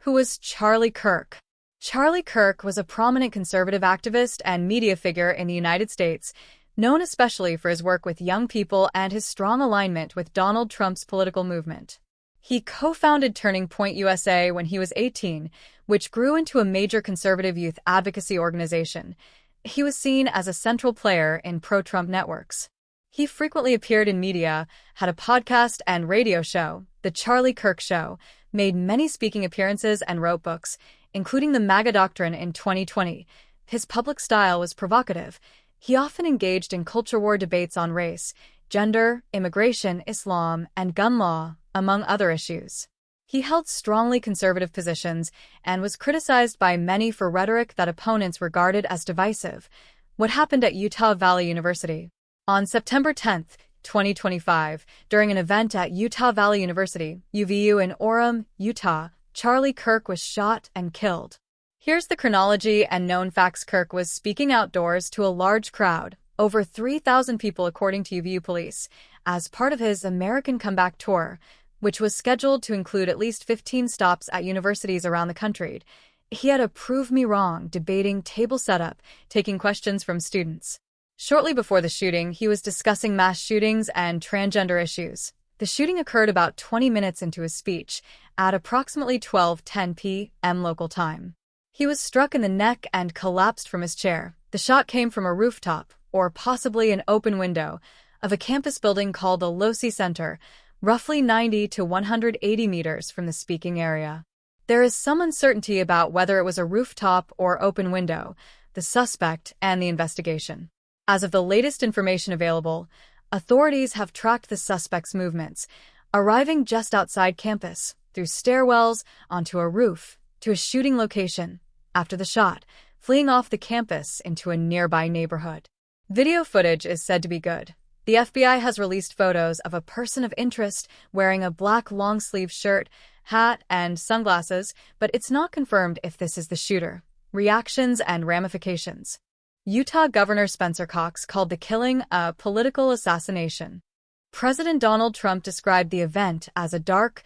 Who was Charlie Kirk? Charlie Kirk was a prominent conservative activist and media figure in the United States, known especially for his work with young people and his strong alignment with Donald Trump's political movement. He co-founded Turning Point USA when he was 18, which grew into a major conservative youth advocacy organization. He was seen as a central player in pro-Trump networks. He frequently appeared in media, had a podcast and radio show, The Charlie Kirk Show, made many speaking appearances and wrote books, including The MAGA Doctrine in 2020. His public style was provocative. He often engaged in culture war debates on race, gender, immigration, Islam, and gun law, among other issues. He held strongly conservative positions and was criticized by many for rhetoric that opponents regarded as divisive. What happened at Utah Valley University? On September 10, 2025, during an event at Utah Valley University, UVU in Orem, Utah, Charlie Kirk was shot and killed. Here's the chronology and known facts. Kirk was speaking outdoors to a large crowd, over 3,000 people according to UVU police, as part of his American Comeback Tour, which was scheduled to include at least 15 stops at universities around the country. He had a prove me wrong debating table setup, taking questions from students. Shortly before the shooting, he was discussing mass shootings and transgender issues. The shooting occurred about 20 minutes into his speech, at approximately 12:10 p.m. local time. He was struck in the neck and collapsed from his chair. The shot came from a rooftop, or possibly an open window, of a campus building called the Losi Center, roughly 90 to 180 meters from the speaking area. There is some uncertainty about whether it was a rooftop or open window, the suspect, and the investigation. As of the latest information available, authorities have tracked the suspect's movements, arriving just outside campus, through stairwells, onto a roof, to a shooting location, after the shot, fleeing off the campus into a nearby neighborhood. Video footage is said to be good. The FBI has released photos of a person of interest wearing a black long-sleeve shirt, hat, and sunglasses, but it's not confirmed if this is the shooter. Reactions and ramifications. Utah Governor Spencer Cox called the killing a political assassination. President Donald Trump described the event as a dark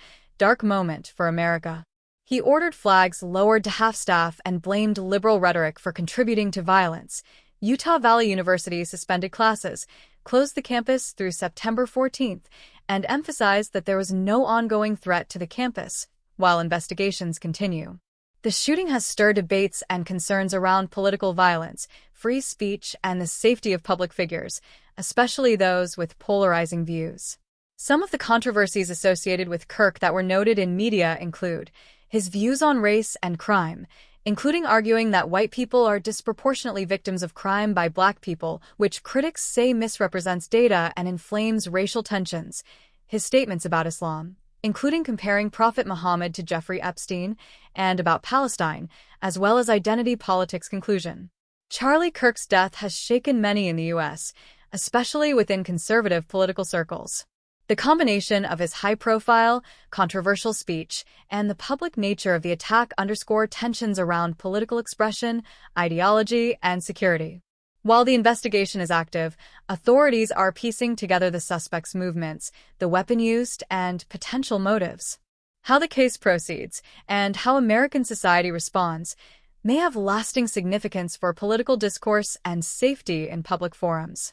moment for America. He ordered flags lowered to half-staff and blamed liberal rhetoric for contributing to violence. Utah Valley University suspended classes, closed the campus through September 14th, and emphasized that there was no ongoing threat to the campus, while investigations continue. The shooting has stirred debates and concerns around political violence, free speech, and the safety of public figures, especially those with polarizing views. Some of the controversies associated with Kirk that were noted in media include his views on race and crime, including arguing that white people are disproportionately victims of crime by black people, which critics say misrepresents data and inflames racial tensions. His statements about Islam, including comparing Prophet Muhammad to Jeffrey Epstein, and about Palestine, as well as identity politics. Conclusion. Charlie Kirk's death has shaken many in the U.S., especially within conservative political circles. The combination of his high-profile, controversial speech and the public nature of the attack underscore tensions around political expression, ideology, and security. While the investigation is active, authorities are piecing together the suspect's movements, the weapon used, and potential motives. How the case proceeds, and how American society responds, may have lasting significance for political discourse and safety in public forums.